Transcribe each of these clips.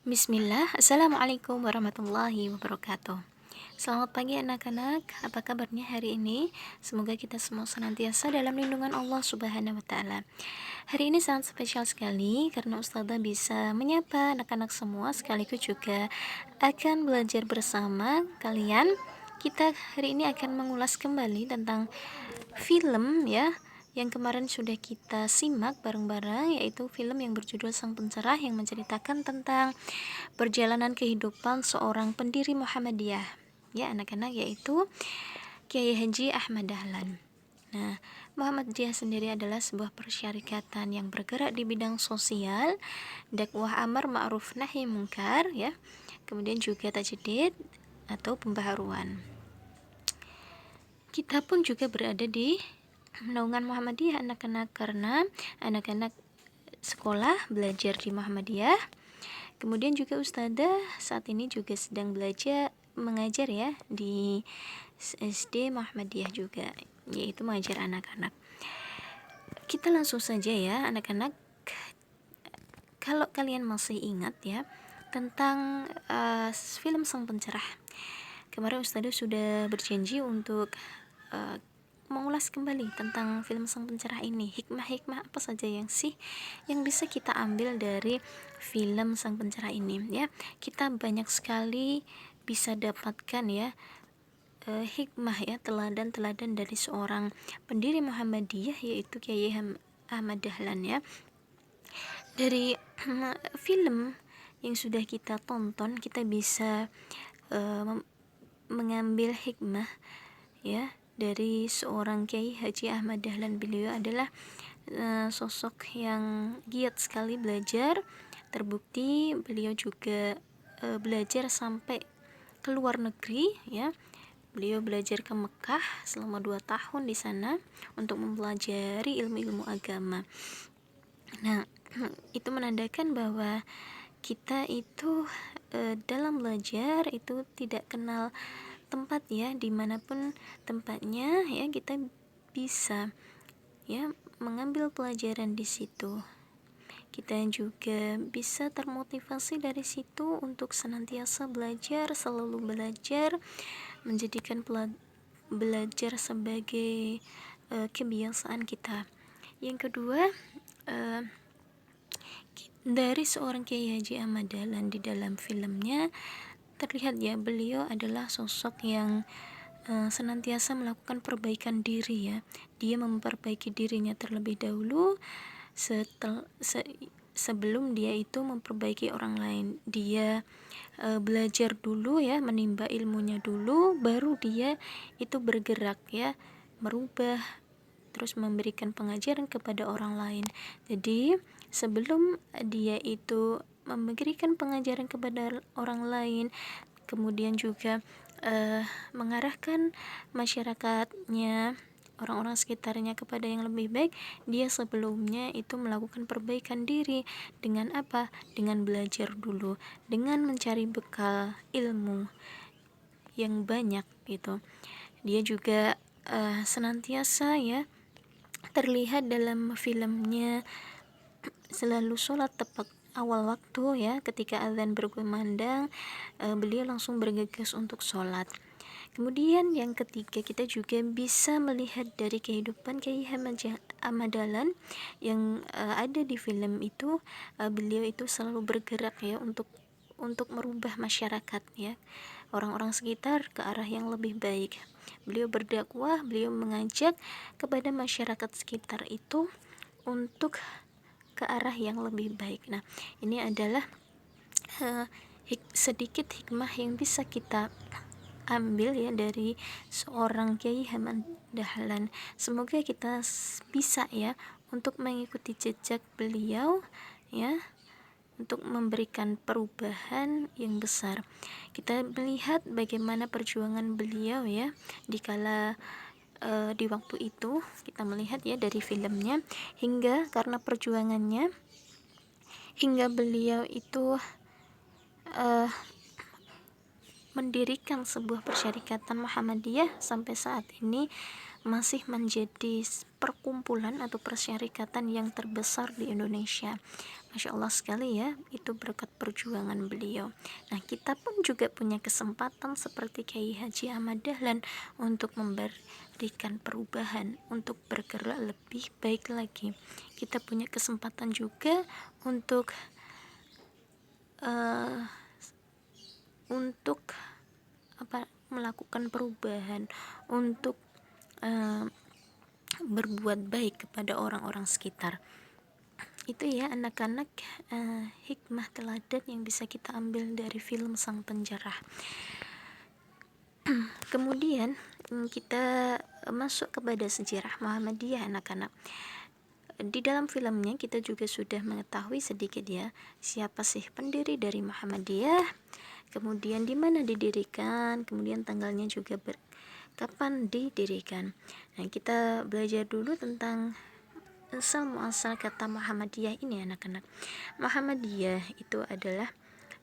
Bismillah, Assalamualaikum warahmatullahi wabarakatuh. Selamat pagi anak-anak, apa kabarnya hari ini? Semoga kita semua senantiasa dalam lindungan Allah Subhanahu wa Ta'ala. Hari ini sangat spesial sekali karena Ustazah bisa menyapa anak-anak semua, sekaligus juga akan belajar bersama kalian. Kita hari ini akan mengulas kembali tentang film ya, yang kemarin sudah kita simak bareng-bareng, yaitu film yang berjudul Sang Pencerah, yang menceritakan tentang perjalanan kehidupan seorang pendiri Muhammadiyah ya anak-anak, yaitu Kiai Haji Ahmad Dahlan. Nah, Muhammadiyah sendiri adalah sebuah persyarikatan yang bergerak di bidang sosial, dakwah amar ma'ruf nahi mungkar ya, kemudian juga tajdid atau pembaharuan. Kita pun juga berada di naungan Muhammadiyah anak-anak, karena anak-anak sekolah belajar di Muhammadiyah. Kemudian juga Ustazah saat ini juga sedang belajar mengajar ya di SD Muhammadiyah juga, yaitu mengajar anak-anak. Kita langsung saja ya anak-anak. Kalau kalian masih ingat ya tentang film Sang Pencerah, kemarin Ustazah sudah berjanji untuk mengulas kembali tentang film Sang Pencerah ini. Hikmah-hikmah apa saja yang bisa kita ambil dari film Sang Pencerah ini ya. Kita banyak sekali bisa dapatkan ya hikmah ya, teladan-teladan dari seorang pendiri Muhammadiyah, yaitu Kiai Ahmad Dahlan ya. Dari film yang sudah kita tonton, kita bisa mengambil hikmah ya dari seorang Kiai Haji Ahmad Dahlan. Beliau adalah sosok yang giat sekali belajar. Terbukti beliau juga belajar sampai ke luar negeri ya. Beliau belajar ke Mekah selama 2 tahun di sana untuk mempelajari ilmu-ilmu agama. Nah, itu menandakan bahwa kita itu dalam belajar itu tidak kenal tempat ya, dimanapun tempatnya ya, kita bisa ya mengambil pelajaran di situ. Kita juga bisa termotivasi dari situ untuk senantiasa belajar, selalu belajar, menjadikan belajar sebagai kebiasaan kita. Yang kedua, dari seorang Kiai Haji Ahmad Dahlan di dalam filmnya terlihat ya, beliau adalah sosok yang senantiasa melakukan perbaikan diri ya. Dia memperbaiki dirinya terlebih dahulu sebelum dia itu memperbaiki orang lain. Dia belajar dulu ya, menimba ilmunya dulu, baru dia itu bergerak ya, merubah, terus memberikan pengajaran kepada orang lain. Jadi sebelum dia itu memberikan pengajaran kepada orang lain, kemudian juga mengarahkan masyarakatnya, orang-orang sekitarnya kepada yang lebih baik, dia sebelumnya itu melakukan perbaikan diri dengan apa? Dengan belajar dulu, dengan mencari bekal ilmu yang banyak gitu. Dia juga senantiasa ya terlihat dalam filmnya selalu sholat tepat awal waktu ya. Ketika azan berkumandang, beliau langsung bergegas untuk sholat. Kemudian yang ketiga, kita juga bisa melihat dari kehidupan Kiai Ahmad Dahlan yang ada di film itu. Beliau itu selalu bergerak ya untuk merubah masyarakat ya, orang-orang sekitar ke arah yang lebih baik. Beliau berdakwah, beliau mengajak kepada masyarakat sekitar itu untuk ke arah yang lebih baik. Nah, ini adalah sedikit hikmah yang bisa kita ambil ya dari seorang Kiai Ahmad Dahlan. Semoga kita bisa ya untuk mengikuti jejak beliau ya, untuk memberikan perubahan yang besar. Kita melihat bagaimana perjuangan beliau ya dikala di waktu itu. Kita melihat ya dari filmnya, hingga karena perjuangannya, hingga beliau itu mendirikan sebuah persyarikatan Muhammadiyah sampai saat ini masih menjadi perkumpulan atau persyarikatan yang terbesar di Indonesia. Masya Allah sekali ya, itu berkat perjuangan beliau. Nah, kita pun juga punya kesempatan seperti Kiai Haji Ahmad Dahlan untuk memberikan perubahan, untuk bergerak lebih baik lagi. Kita punya kesempatan juga untuk melakukan perubahan, untuk berbuat baik kepada orang-orang sekitar. Itu ya anak-anak, hikmah teladan yang bisa kita ambil dari film Sang Penjerah. Kemudian kita masuk kepada sejarah Muhammadiyah anak-anak. Di dalam filmnya kita juga sudah mengetahui sedikit ya, siapa sih pendiri dari Muhammadiyah, kemudian di mana didirikan, kemudian tanggalnya juga kapan didirikan. Nah, kita belajar dulu tentang asal kata Muhammadiyah ini anak-anak. Muhammadiyah itu adalah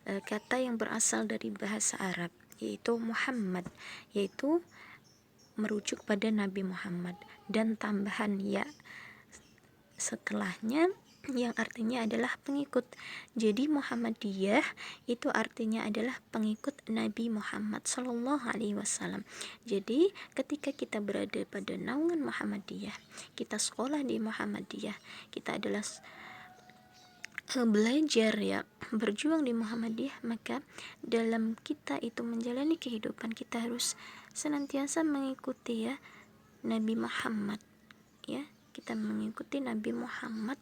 kata yang berasal dari bahasa Arab, yaitu Muhammad, yaitu merujuk pada Nabi Muhammad, dan tambahan ya setelahnya yang artinya adalah pengikut. Jadi Muhammadiyah itu artinya adalah pengikut Nabi Muhammad Sallallahu Alaihi Wasallam. Jadi ketika kita berada pada naungan Muhammadiyah, kita sekolah di Muhammadiyah, kita adalah belajar ya, berjuang di Muhammadiyah, maka dalam kita itu menjalani kehidupan kita harus senantiasa mengikuti ya Nabi Muhammad ya. Kita mengikuti Nabi Muhammad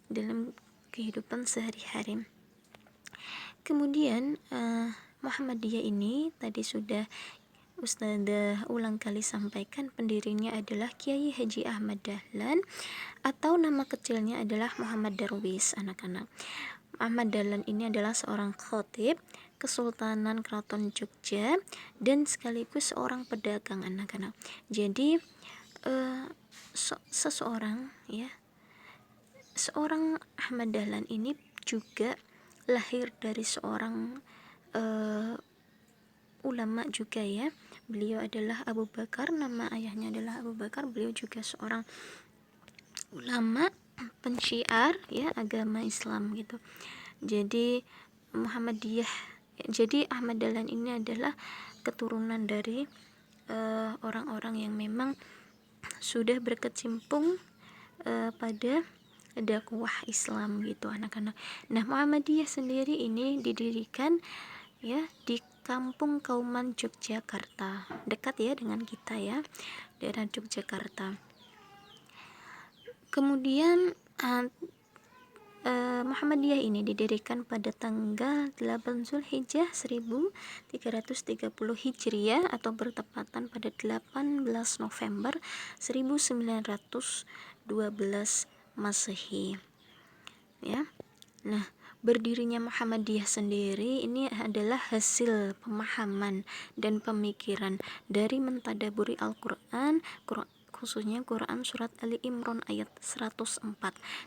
dalam kehidupan sehari-hari. Kemudian Muhammadiyah ini tadi sudah Ustadzah ulang kali sampaikan, pendirinya adalah Kiai Haji Ahmad Dahlan, atau nama kecilnya adalah Muhammad Darwis anak-anak. Ahmad Dahlan ini adalah seorang khatib Kesultanan Keraton Jogja dan sekaligus seorang pedagang anak-anak. Jadi seorang Ahmad Dahlan ini juga lahir dari seorang ulama juga ya. Beliau adalah Abu Bakar, nama ayahnya adalah Abu Bakar. Beliau juga seorang ulama pensyiar ya agama Islam gitu. Jadi Ahmad Dahlan ini adalah keturunan dari orang-orang yang memang sudah berkecimpung pada dakwah Islam gitu anak-anak. Nah, Muhammadiyah sendiri ini didirikan ya di Kampung Kauman Yogyakarta, dekat ya dengan kita ya, daerah Yogyakarta. Kemudian Muhammadiyah ini didirikan pada tanggal 8 Zulhijjah 1330 Hijriah atau bertepatan pada 18 November 1912 Masehi ya. Nah, berdirinya Muhammadiyah sendiri ini adalah hasil pemahaman dan pemikiran dari mentadaburi Al-Quran, khususnya Quran surat Ali Imran ayat 104.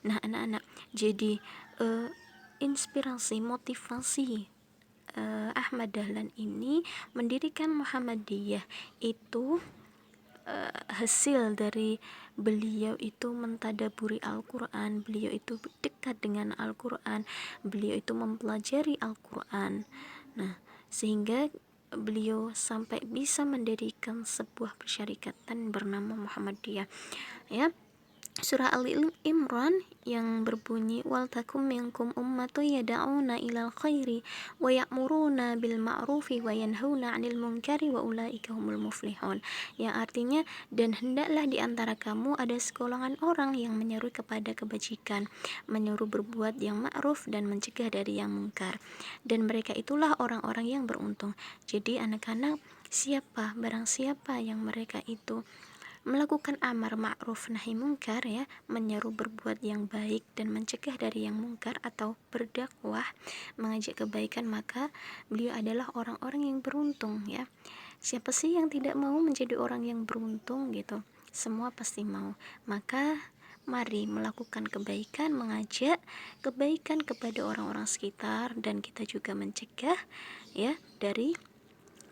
Nah anak-anak, jadi inspirasi, motivasi Ahmad Dahlan ini mendirikan Muhammadiyah itu hasil dari beliau itu mentadaburi Al-Quran, beliau itu dekat dengan Al-Quran, beliau itu mempelajari Al-Quran. Nah, sehingga beliau sampai bisa mendirikan sebuah persyarikatan bernama Muhammadiyah ya. Surah Al-Imran yang berbunyi wal takum minkum ummatun yad'una ilal khairi wa ya'muruna bil ma'rufi wa yanhauna 'anil munkari wa ulaika humul muflihun. Yang artinya, dan hendaklah di antara kamu ada segolongan orang yang menyeru kepada kebajikan, menyuruh berbuat yang ma'ruf dan mencegah dari yang munkar. Dan mereka itulah orang-orang yang beruntung. Jadi anak-anak, barang siapa yang mereka itu melakukan amar ma'ruf nahi munkar ya, menyeru berbuat yang baik dan mencegah dari yang munkar atau berdakwah mengajak kebaikan, maka beliau adalah orang-orang yang beruntung ya. Siapa sih yang tidak mau menjadi orang yang beruntung gitu? Semua pasti mau. Maka mari melakukan kebaikan, mengajak kebaikan kepada orang-orang sekitar, dan kita juga mencegah ya dari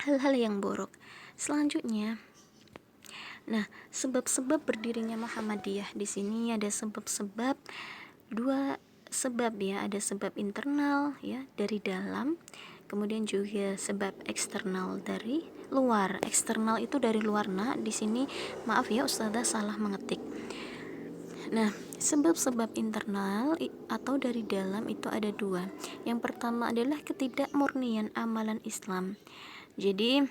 hal-hal yang buruk. Selanjutnya Nah, sebab-sebab berdirinya Muhammadiyah di sini ada sebab-sebab, dua sebab ya, ada sebab internal ya dari dalam, kemudian juga sebab eksternal dari luar. Eksternal itu dari luar. Nah, di sini maaf ya Ustazah salah mengetik. Nah, sebab-sebab internal atau dari dalam itu ada dua. Yang pertama adalah ketidakmurnian amalan Islam. Jadi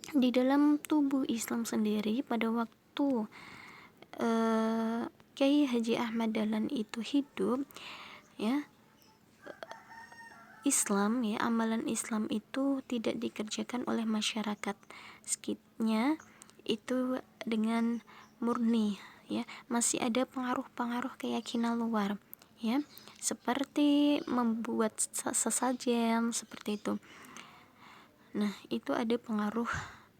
di dalam tubuh Islam sendiri pada waktu Kiai Haji Ahmad Dahlan itu hidup ya, Islam ya, amalan Islam itu tidak dikerjakan oleh masyarakat sekitarnya itu dengan murni ya, masih ada pengaruh-pengaruh keyakinan luar ya, seperti membuat sesajen seperti itu. Nah, itu ada pengaruh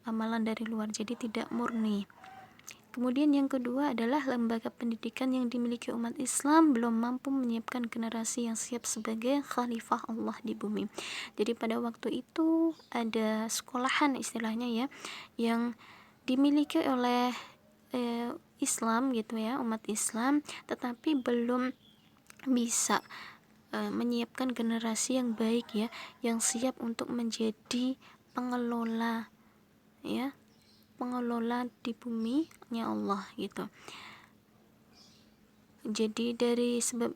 amalan dari luar, jadi tidak murni. Kemudian yang kedua adalah lembaga pendidikan yang dimiliki umat Islam belum mampu menyiapkan generasi yang siap sebagai khalifah Allah di bumi. Jadi pada waktu itu ada sekolahan istilahnya ya, yang dimiliki oleh Islam gitu ya, umat Islam, tetapi belum bisa menyiapkan generasi yang baik ya, yang siap untuk menjadi pengelola ya, pengelola di bumi-nya Allah gitu. Jadi dari sebab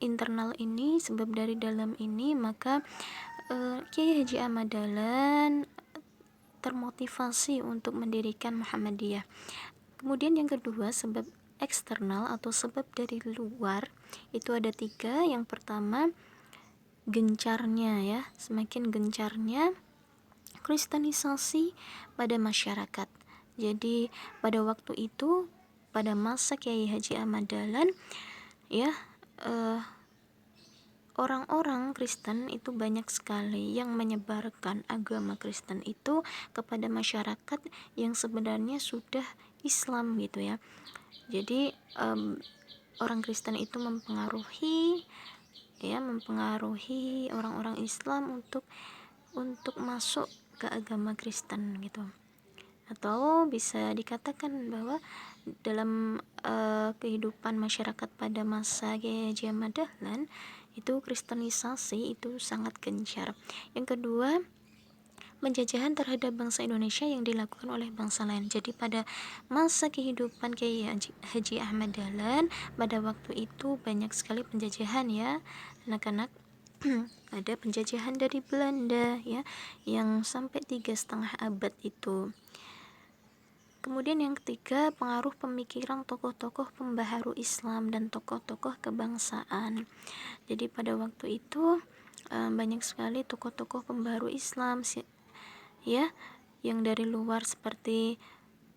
internal ini, sebab dari dalam ini, maka Kiai Haji Ahmad Dahlan termotivasi untuk mendirikan Muhammadiyah. Kemudian yang kedua, sebab eksternal atau sebab dari luar itu ada tiga. Yang pertama, gencarnya ya, semakin gencarnya kristenisasi pada masyarakat. Jadi pada waktu itu, pada masa Kiai Haji Ahmad Dahlan ya, orang-orang Kristen itu banyak sekali yang menyebarkan agama Kristen itu kepada masyarakat yang sebenarnya sudah Islam gitu ya. Jadi orang Kristen itu mempengaruhi orang-orang Islam untuk masuk ke agama Kristen gitu. Atau bisa dikatakan bahwa dalam kehidupan masyarakat pada masa Kiai Haji Ahmad Dahlan itu kristenisasi itu sangat gencar. Yang kedua, penjajahan terhadap bangsa Indonesia yang dilakukan oleh bangsa lain. Jadi pada masa kehidupan Kiai Haji Ahmad Dahlan pada waktu itu banyak sekali penjajahan ya anak-anak. Ada penjajahan dari Belanda ya, yang sampai 3,5 abad itu. Kemudian yang ketiga, pengaruh pemikiran tokoh-tokoh pembaharu Islam dan tokoh-tokoh kebangsaan. Jadi pada waktu itu banyak sekali tokoh-tokoh pembaharu Islam ya, yang dari luar seperti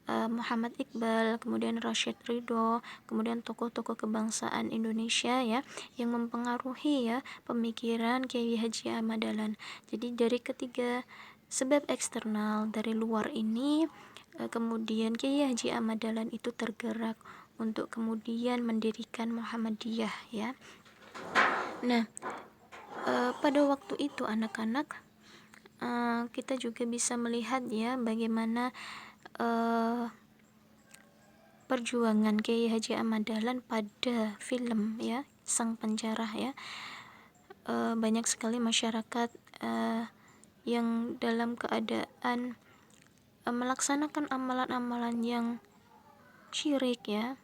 Muhammad Iqbal, kemudian Rashid Ridho, kemudian tokoh-tokoh kebangsaan Indonesia ya, yang mempengaruhi ya pemikiran Kiai Haji Ahmad Dahlan. Jadi dari ketiga sebab eksternal dari luar ini, kemudian Kiai Haji Ahmad Dahlan itu tergerak untuk kemudian mendirikan Muhammadiyah ya. Nah, pada waktu itu anak-anak, kita juga bisa melihat ya bagaimana perjuangan Kiai Haji Ahmad Dahlan pada film ya, Sang Pencerah ya. Banyak sekali masyarakat yang dalam keadaan melaksanakan amalan-amalan yang syirik ya,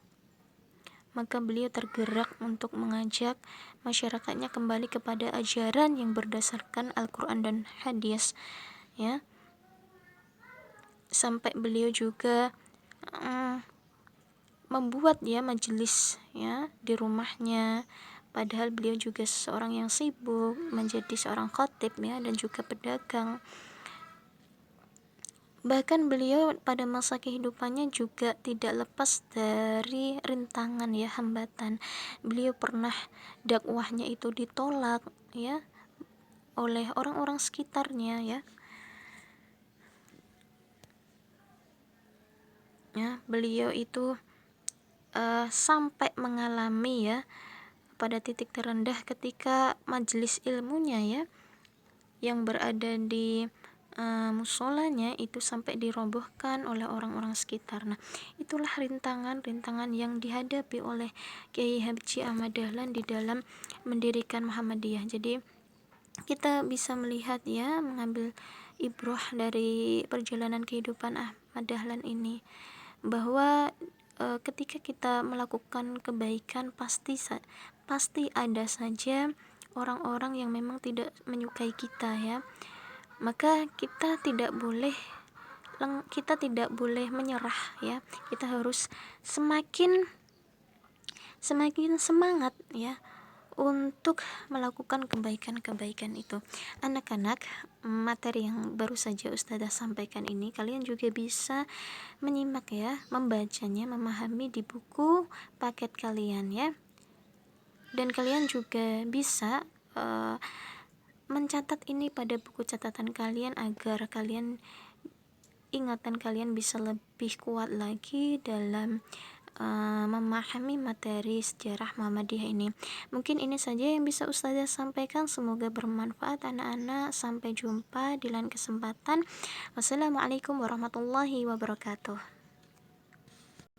maka beliau tergerak untuk mengajak masyarakatnya kembali kepada ajaran yang berdasarkan Al-Quran dan hadis ya, sampai beliau juga membuat ya majelis ya di rumahnya, padahal beliau juga seorang yang sibuk menjadi seorang khatib ya dan juga pedagang. Bahkan beliau pada masa kehidupannya juga tidak lepas dari rintangan ya, hambatan. Beliau pernah dakwahnya itu ditolak ya oleh orang-orang sekitarnya ya. Ya, beliau itu sampai mengalami ya pada titik terendah ketika majelis ilmunya ya yang berada di musolanya itu sampai dirobohkan oleh orang-orang sekitar. Nah, itulah rintangan-rintangan yang dihadapi oleh Kiai Haji Ahmad Dahlan di dalam mendirikan Muhammadiyah. Jadi kita bisa melihat ya, mengambil ibrah dari perjalanan kehidupan Ahmad Dahlan ini, bahwa ketika kita melakukan kebaikan pasti ada saja orang-orang yang memang tidak menyukai kita ya. Maka kita tidak boleh menyerah ya. Kita harus semakin semangat ya untuk melakukan kebaikan-kebaikan itu. Anak-anak, materi yang baru saja Ustazah sampaikan ini kalian juga bisa menyimak ya, membacanya, memahami di buku paket kalian ya. Dan kalian juga bisa mencatat ini pada buku catatan kalian agar ingatan kalian bisa lebih kuat lagi dalam memahami materi sejarah Muhammadiyah ini. Mungkin ini saja yang bisa Ustazah sampaikan, semoga bermanfaat anak-anak. Sampai jumpa di lain kesempatan. Wassalamualaikum warahmatullahi wabarakatuh.